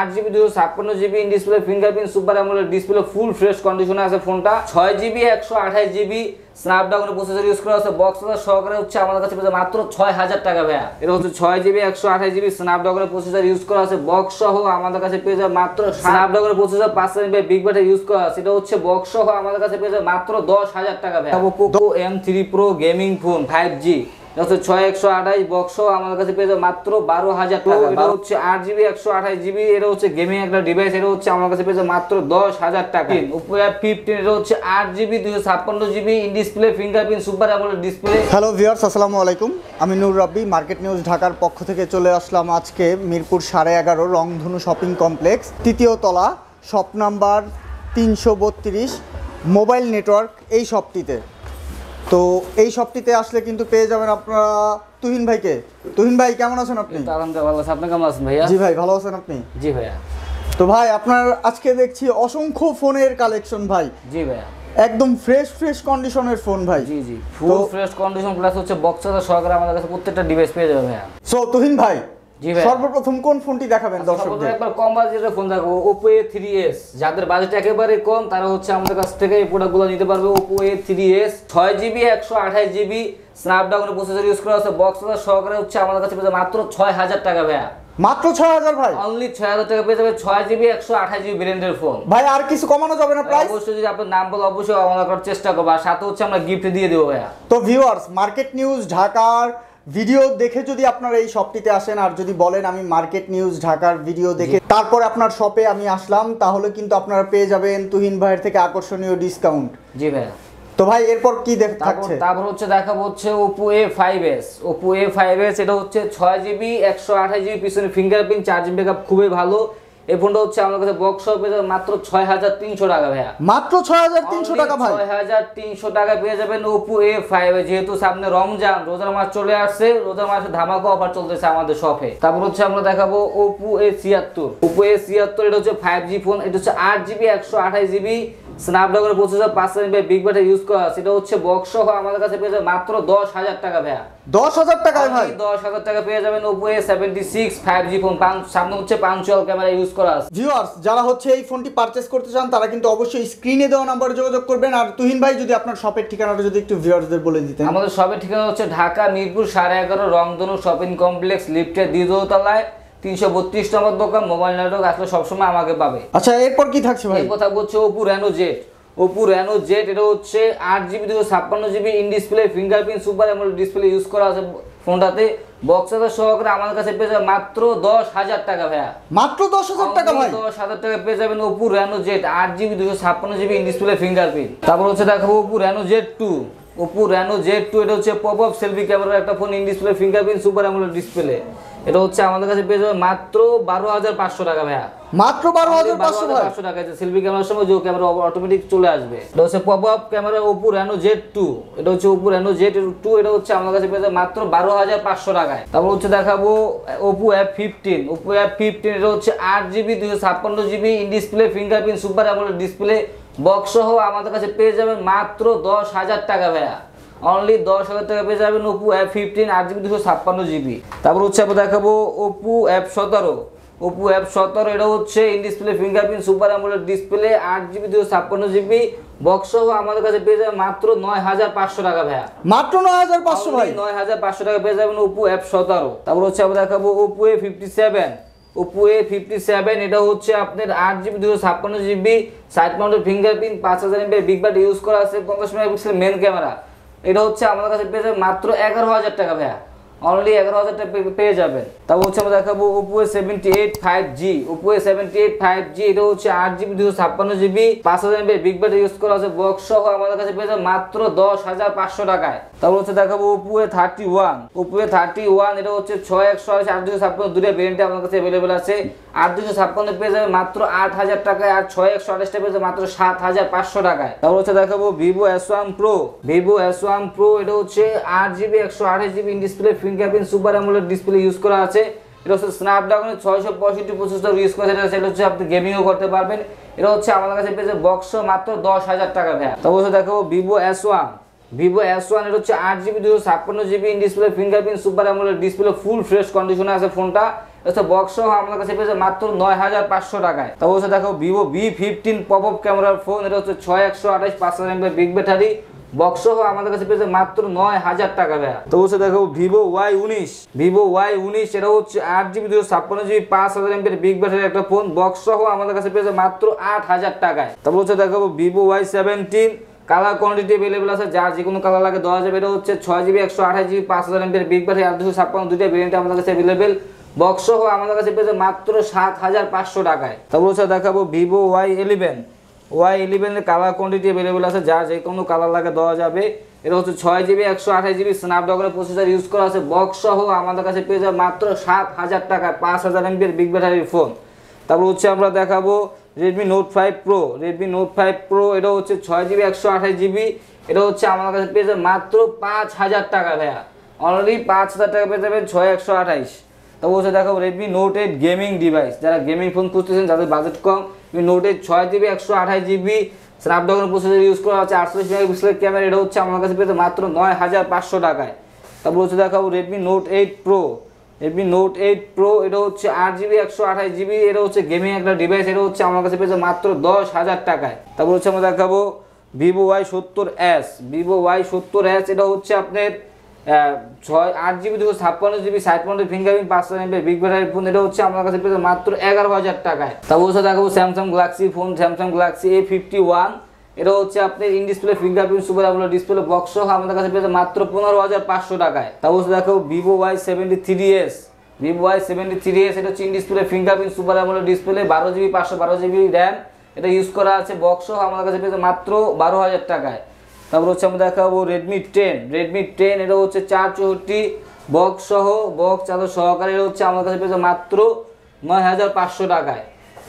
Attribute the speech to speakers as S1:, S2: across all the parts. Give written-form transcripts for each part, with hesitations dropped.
S1: 8GB 256GB in display fingerprint super AMOLED display full fresh কন্ডিশনে আছে ফোনটা। 6GB 128GB স্ন্যাপড্রাগনের প্রসেসর ইউজ করা আছে বক্স সহকারে হচ্ছে আমাদের কাছে পেয়ে মাত্র 6000 টাকা ভাইয়া। এটা হচ্ছে 6GB 128GB স্ন্যাপড্রাগনের প্রসেসর ইউজ করা আছে বক্স সহ আমাদের কাছে পেয়ে যাবে মাত্র স্ন্যাপড্রাগনের প্রসেসর 5 বিগ ব্যাটারি ইউজ করা আছে। এটা হচ্ছে বক্স সহ আমাদের কাছে পেয়ে যাবে মাত্র 10000 টাকা ভাইয়া। Poco M3 Pro gaming phone 5G হচ্ছে 6128 বক্স আমাদের কাছে পেয়ে যাবে মাত্র 12000 টাকা। এটা হচ্ছে 8GB 128GB এটা হচ্ছে গেমিং একটা ডিভাইস। এটা হচ্ছে আমার কাছে পেয়ে যাবে মাত্র 10000 টাকা। Oppo F15 এটা হচ্ছে 8GB 256GB in display fingerprint super AMOLED display.
S2: Hello viewers, আসসালামু আলাইকুম। আমি নূর রাব্বি মার্কেট নিউজ ঢাকার পক্ষ থেকে চলে আসলাম আজকে মিরপুর 11.5 রংধনু শপিং কমপ্লেক্স তৃতীয় তলা শপ নাম্বার 332 মোবাইল নেটওয়ার্ক এই শপটিতে। তো এই শপটিতে আসলে কিন্তু পেয়ে যাবেন আপনারা তুহিন ভাইকে। তুহিন ভাই কেমন আছেন আপনি?
S1: আলহামদুলিল্লাহ ভালো আছি, আপনি কেমন আছেন ভাইয়া?
S2: জি ভাই ভালো আছেন আপনি?
S1: জি ভাইয়া।
S2: তো ভাই আপনার আজকে দেখছি অসংখ্য ফোনের কালেকশন ভাই।
S1: জি ভাইয়া,
S2: একদম ফ্রেশ কন্ডিশনের ফোন ভাই।
S1: জি জি ফুল ফ্রেশ কন্ডিশন প্লাস হচ্ছে বক্সের সহকারে আমাদের কাছে প্রত্যেকটা ডিভাইস পেয়ে যাবে ভাইয়া।
S2: সো তুহিন ভাই,
S1: জি ভাই,
S2: সর্বপ্রথম কোন ফোনটি দেখাবেন দর্শকদের?
S1: একবার কম বাজেটের ফোন দেখাবো Oppo A3s। যাদের বাজেট একেবারে কম তারা হচ্ছে আমাদের কাছ থেকে এই প্রোডাক্টগুলো নিতে পারবে। Oppo A3s 6GB 128GB স্ন্যাপড্রাগনের প্রসেসর ইউজ করা আছে বক্সের সহকারে হচ্ছে আমাদের কাছে পেয়ে যাবে মাত্র 6000 টাকা ভাইয়া।
S2: মাত্র 6000 ভাই?
S1: অনলি 6000 টাকা পেয়ে যাবে 6GB 128GB ব্র্যান্ডের ফোন।
S2: ভাই আর কিছু কমানো যাবে না প্রাইস?
S1: অবশ্যই, যদি আপনার নাম বলে অবশ্যই আমরা করার চেষ্টা করব, আর সাথে হচ্ছে আমরা গিফট দিয়ে দেব ভাইয়া।
S2: তো ভিউয়ার্স, মার্কেট নিউজ ঢাকার ভিডিও দেখে যদি আপনারা এই শপটিতে আসেন আর যদি বলেন আমি মার্কেট নিউজ ঢাকার ভিডিও দেখে তারপর আপনার শপে আমি আসলাম, তাহলে কিন্তু আপনারা পেয়ে যাবেন তুহিন ভাইয়ের থেকে আকর্ষণীয় ডিসকাউন্ট।
S1: জি ভাইয়া।
S2: তো ভাই এরপর কি থাকছে?
S1: তারপর হচ্ছে দেখাবো হচ্ছে Oppo A5s। Oppo A5s এটা হচ্ছে 6GB 128GB পিছনে ফিঙ্গারপ্রিন্ট, চার্জিং ব্যাকআপ খুবই ভালো। এই ফোনটা হচ্ছে আমাদের কাছে বক্স শপে মাত্র 6300 টাকা ভাইয়া।
S2: মাত্র 6300 টাকা ভাই?
S1: 6300 টাকা পেয়ে যাবেন Oppo A5। যেহেতু সামনে রমজান, রোজার মাস চলে আসছে, রোজার মাসে ধামাকা অফার চলতেছে আমাদের শপে। তারপর হচ্ছে আমরা দেখাবো Oppo A76। Oppo A76 এটা হচ্ছে 5G ফোন। এটা হচ্ছে 8GB 128GB স্ন্যাপড্রাগনের প্রসেসর 5 বিগ ব্যাটারি ইউজ করা আছে। এটা হচ্ছে বক্স সহ আমাদের কাছে পেয়ে যাবে মাত্র 10000 টাকা ভাইয়া।
S2: 10000 টাকায় ভাই?
S1: 10000 টাকা পেয়ে যাবেন Oppo A76 5G ফোন। সামনে হচ্ছে পাঞ্চুয়াল ক্যামেরা ইউজ করা আছে।
S2: ভিউয়ার্স, যারা হচ্ছে এই ফোনটি পারচেজ করতে চান তারা কিন্তু অবশ্যই স্ক্রিনে দেওয়া নম্বরে যোগাযোগ করবেন। আর তুহিন ভাই যদি আপনার শপের ঠিকানাটা যদি একটু ভিউয়ার্সদের বলে দিতেন।
S1: আমাদের শপের ঠিকানা হচ্ছে ঢাকা মিরপুর 11.5 রংধনু শপিং কমপ্লেক্স লিফটের দ্বিতীয় তলায় 332 নম্বর দোকান। মোবাইল নেটওয়ার্ক আসলে সবসময় আমাকে পাবে।
S2: আচ্ছা, এরপর কি থাকছে ভাই?
S1: এই কথা বলছে Oppo Reno Z। Oppo Reno Z এটা হচ্ছে 8GB 256GB in display fingerprint super AMOLED display use করা আছে ফোনটাতে বক্সের সহকারে আমাদের কাছে পেয়ে যাবে মাত্র 10000 টাকা ভাইয়া।
S2: মাত্র 10000 টাকা ভাই?
S1: 10000 টাকা পেয়ে যাবেন Oppo Reno Z 8GB 256GB in display fingerprint. তারপর হচ্ছে দেখাবো Oppo Reno Z2। Oppo Reno Z2 এটা হচ্ছে পপ আপ সেলফি ক্যামেরার একটা phone in display fingerprint super AMOLED display. এটা হচ্ছে আমাদের কাছে পেয়ে যাবে মাত্র 12500 টাকা ভাইয়া।
S2: মাত্র 12500
S1: টাকা। সেলফি ক্যামেরার সময় যে ক্যামেরা অটোমেটিক চলে আসবে। এটা হচ্ছে pop up camera Oppo Reno Z2। এটা হচ্ছে Oppo Reno Z2 এটা হচ্ছে আমাদের কাছে পেয়ে যাবে মাত্র 12500 টাকায়। তারপর হচ্ছে দেখাবো Oppo F15। Oppo F15 এটা হচ্ছে 8GB 256GB in display fingerprint super AMOLED display box সহ আমাদের কাছে পেয়ে যাবেন মাত্র 10000 টাকা ভাইয়া। অনলি 10000 টাকা পেয়ে যাবেন Oppo F15 8GB 256GB। তারপর হচ্ছে আমরা দেখাবো Oppo F17। Oppo F17 এটা হচ্ছে in display fingerprint super AMOLED display 8GB 256GB box সহ আমাদের কাছে পেয়ে যাবেন মাত্র 9500 টাকা ভাইয়া।
S2: মাত্র 9500 ভাই?
S1: 9500 টাকা পেয়ে যাবেন Oppo F17। তারপর হচ্ছে আমরা দেখাবো Oppo A57। Oppo A57 এটা হচ্ছে আপনার 8GB 256GB side mounted fingerprint 5000 mAh big battery use করা আছে 50 মেগাপিক্সেল মেন ক্যামেরা। এটা হচ্ছে আমাদের কাছে পেয়ে যাবে মাত্র 11000 টাকা ভাইয়া। অনলি 11000 টাকা পেয়ে যাবেন। তারপর হচ্ছে আমরা দেখাবো Oppo A78 5G। Oppo A78 5G এটা হচ্ছে 8GB 256GB 5000 mAh big battery use করা আছে বক্স সহ আমাদের কাছে পেয়ে যাবে মাত্র 10500 টাকায়। তারপর হচ্ছে দেখাবো Oppo A31। Oppo A31 এটা হচ্ছে 6128 8256 দুটো ভেরিয়েন্টে আমাদের কাছে अवेलेबल আছে। 8256 পেয়ে যাবে মাত্র 8000 টাকায়, আর 6128 টা পেয়ে যাবে মাত্র 7500 টাকায়। তারপর হচ্ছে দেখাবো Vivo S1 Pro। Vivo S1 Pro এটা হচ্ছে 8GB 128GB in display fingerprint super AMOLED display use করা আছে। এটা হচ্ছে স্ন্যাপড্রাগনের 665 প্রসেসর ইউজ করে। সেটা হচ্ছে আপনি গেমিংও করতে পারবেন। এটা হচ্ছে আমাদের কাছে পেয়ে যাবে বক্স মাত্র 10000 টাকা ভাইয়া। তারপর হচ্ছে দেখাবো Vivo S1। Vivo S1 এটা হচ্ছে 8GB 256GB in display fingerprint super AMOLED display full fresh কন্ডিশনে আছে ফোনটা। বক্স সহ আমাদের কাছে পেয়েছে মাত্র 9500 টাকায়। তারপর হচ্ছে দেখো ভিভো V15 পপ আপ ক্যামেরার ফোন, এটা হচ্ছে 6128 5000 mAh বিগ ব্যাটারি, বক্স সহ আমাদের কাছে পেয়েছে মাত্র 9000 টাকা ভাইয়া। তো হচ্ছে দেখো ভিভো Y19 এটা হচ্ছে 8GB 256GB 5000 mAh big battery একটা ফোন, বক্স সহ আমাদের কাছে পেয়েছে মাত্র 8000 টাকায়। তারপর হচ্ছে দেখো Vivo Y17 colour quantity available আছে, যার যে কোনো কালার লাগে দেওয়া যাবে। এটা হচ্ছে 6GB 128GB 5000 mAh big battery 8256 দুইটা ভেরিয়েন্ট আমাদের কাছে अवेलेबल, বক্স সহ আমাদের কাছে পেয়েছে মাত্র 7500 টাকায়। তারপর হচ্ছে দেখাবো ভিভো Y11 এর কালার কোয়ান্টিটি अवेलेबल আছে, যার যে কোনো কালার লাগে দেওয়া যাবে। এটা হচ্ছে 6GB 128GB স্ন্যাপড্রাগনের প্রসেসর ইউজ করা আছে, বক্স সহ আমাদের কাছে পেয়ে যাবে মাত্র 7000 টাকায় 5000 mAh বিগ ব্যাটারির ফোন। তারপর হচ্ছে আমরা দেখাবো Redmi Note 5 Pro, এটা হচ্ছে 6GB 128GB, এটা হচ্ছে আমাদের কাছে পেয়ে যাবে মাত্র 5000 টাকা ভাইয়া। অলরেডি 5000 টাকা পেয়ে যাবেন 6128। তারপর হচ্ছে দেখাবো Redmi Note 8 গেমিং ডিভাইস, যারা গেমিং ফোন খুঁজতেছেন, যাদের বাজেট কম, Note 8 6GB 128GB Snapdragon processor use করা আছে, 48 মেগাপিক্সেলের ক্যামেরা, এটা হচ্ছে আমাদের কাছে পেতে মাত্র 9500 টাকায়। তারপর হচ্ছে দেখাবো Redmi Note 8 Pro, এটা হচ্ছে 8GB 128GB, এটা হচ্ছে গেমিং একটা ডিভাইস, এটা হচ্ছে আমার কাছে পেয়েছে মাত্র 10000 টাকায়। তারপর হচ্ছে আমরা দেখাবো Vivo Y70s, এটা হচ্ছে আপনার 8GB 256GB side mounted fingerprint 5000 mAh big battery phone, এটা হচ্ছে আমার কাছে পেয়েছে মাত্র 11000 টাকায়। তারপর হচ্ছে দেখাবো Samsung Galaxy A51, এটা হচ্ছে আপনার in display fingerprint super AMOLED display, box সহ আমাদের কাছে পেয়েছে মাত্র 15500 টাকায়। তারপর হচ্ছে দেখাবো Vivo Y73s, এটা হচ্ছে in display fingerprint super AMOLED display, 12GB 512GB RAM, এটা ইউজ করা আছে, বক্স সহ আমাদের কাছে পেয়েছে মাত্র 12000 টাকায়। তারপর হচ্ছে আমরা দেখাবো Redmi 10, এটা হচ্ছে 464 বক্স সহ, বক্স চার্জার সহকারে, এটা হচ্ছে আমার কাছে পেয়েছে মাত্র 9500 টাকায়।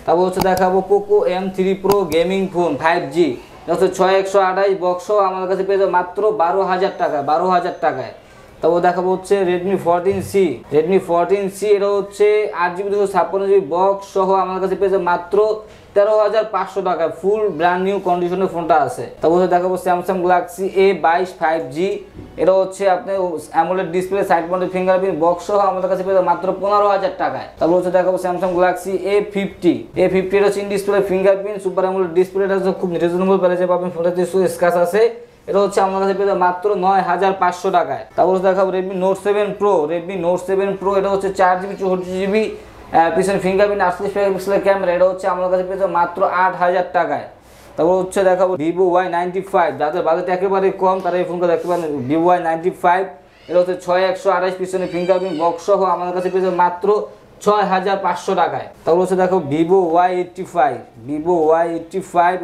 S1: তারপর হচ্ছে দেখাবো Poco M3 Pro gaming phone 5G, এটা হচ্ছে 6128 বক্স সহ আমাদের কাছে পেয়েছে মাত্র 12000 টাকায়। তারপর দেখাবো হচ্ছে Redmi 14C, এটা হচ্ছে 8GB 256GB বক্স সহ আমাদের কাছে পেয়েছে মাত্র 13500 টাকায়, ফুল ব্র্যান্ড নিউ কন্ডিশনের ফোনটা আছে। তারপর দেখাবো Samsung Galaxy A22 5G, এটা হচ্ছে আপনার AMOLED display side mounted fingerprint, box সহ আমাদের কাছে পেয়েছে মাত্র 15000 টাকায়। তারপর হচ্ছে দেখাবো Samsung Galaxy A50, এটা হচ্ছে in display fingerprint super AMOLED display, এটা হচ্ছে খুব রিজনেবল প্রাইসে পাবেন, ফোনটাতে স্ক্র্যাচ আছে, এটা হচ্ছে আমার কাছে পেয়েছে মাত্র 9500 টাকায়। তারপর দেখাবো Redmi Note 7 Pro, এটা হচ্ছে 4GB 64GB পিছনে ফিঙ্গারপ্রিন্ট 48 মেগাপিক্সেলের ক্যামেরা, এটা হচ্ছে আমার কাছে পেয়েছে মাত্র 8000 টাকায়। তারপর হচ্ছে দেখাবো Vivo Y95, যাদের বাজেট একেবারে কম তারা এই ফোনটা দেখতে পারেন, Vivo Y95, এটা হচ্ছে 6128 পিছনে ফিঙ্গারপ্রিন্ট বক্স সহ আমাদের কাছে পেয়েছে মাত্র 6500 টাকায়। তারপর হচ্ছে দেখো Vivo Y85,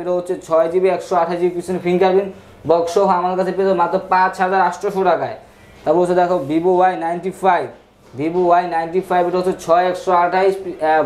S1: এটা হচ্ছে 6GB 128GB পিছনে ফিঙ্গারপ্রিন্ট বক্স সহ আমার কাছে পেয়েছে মাত্র 5800 টাকায়। তারপর হচ্ছে দেখো Vivo Y95, এটা হচ্ছে 6128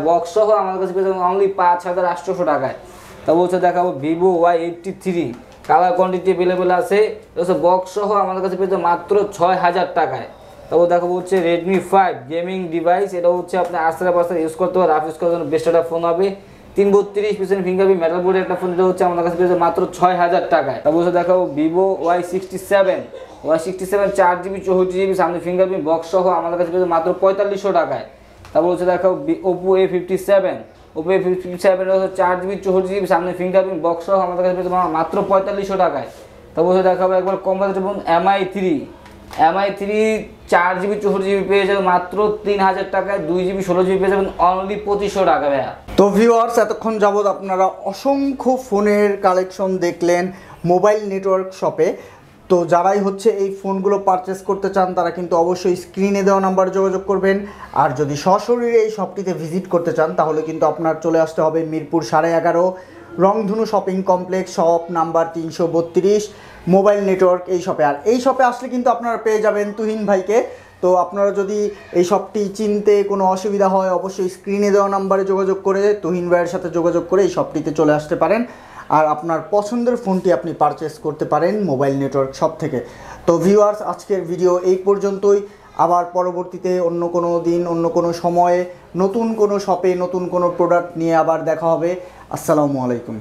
S1: বক্স সহ আমার কাছে পেয়েছে অনলি 5800 টাকায়। তারপর হচ্ছে দেখাবো Vivo Y83, colour quantity available আছে, এটা হচ্ছে বক্স সহ আমাদের কাছে পেয়েছে মাত্র 6000 টাকায়। তারপর দেখাবো হচ্ছে Redmi 5 গেমিং ডিভাইস, এটা হচ্ছে আপনি আস্তে ইউজ করতে হবে, রাফ ইউজ করার জন্য বেস্ট একটা ফোন হবে, 332 পিছনে ফিঙ্গারপ্রিন্ট মেটাল বোর্ডের একটা ফোন, এটা হচ্ছে আমাদের কাছে পেয়েছে মাত্র 6000 টাকায়। তারপর হচ্ছে দেখাবো Vivo Y67, 4GB 64GB সামনে ফিঙ্গারপ্রিন্ট বক্স সহ আমাদের কাছে পেয়েছে মাত্র 4500 টাকায়। তারপর হচ্ছে দেখাবো Oppo A57, এটা হচ্ছে 4GB 64GB সামনে ফিঙ্গারপ্রিন্ট বক্স সহ আমাদের কাছে পেয়েছে মাত্র 4500 টাকায়। তারপর হচ্ছে দেখাবো একবার কম বাজেটের ফোন MI3, 4GB 64GB পেয়ে যাবেন মাত্র 3000 টাকায়, 2GB 16GB পেয়ে যাবেন অনলি 2500 টাকা ভাইয়া।
S2: তো ভিউয়ার্স, এতক্ষণ যাবত আপনারা অসংখ্য ফোনের কালেকশন দেখলেন মোবাইল নেটওয়ার্ক শপে। তো যারাই হচ্ছে এই ফোনগুলো পারচেস করতে চান তারা কিন্তু অবশ্যই স্ক্রিনে দেওয়া নাম্বারে যোগাযোগ করবেন। আর যদি সশরীরে এই শপটিতে ভিজিট করতে চান তাহলে কিন্তু আপনার চলে আসতে হবে মিরপুর 11.5 রংধনু shopping complex, shop number 332 mobile network এই শপে। আর এই শপে আসলে কিন্তু আপনারা পেয়ে যাবেন তুহিন ভাইকে। তো আপনারা যদি এই শপটি চিনতে কোনো অসুবিধা হয় অবশ্যই স্ক্রিনে দেওয়া নাম্বারে যোগাযোগ করে তুহিন ভাইয়ের সাথে যোগাযোগ করে এই শপটিতে চলে আসতে পারেন। আর আপনার পছন্দের ফোনটি আপনি পারচেস করতে পারেন মোবাইল নেটওয়ার্ক শপ থেকে। তো ভিউয়ার্স, আজকের ভিডিও এই পর্যন্তই। আবার পরবর্তীতে অন্য কোনো দিন অন্য কোনো সময়ে নতুন কোনো শপে নতুন কোনো প্রোডাক্ট নিয়ে আবার দেখা হবে। আসসালামু আলাইকুম।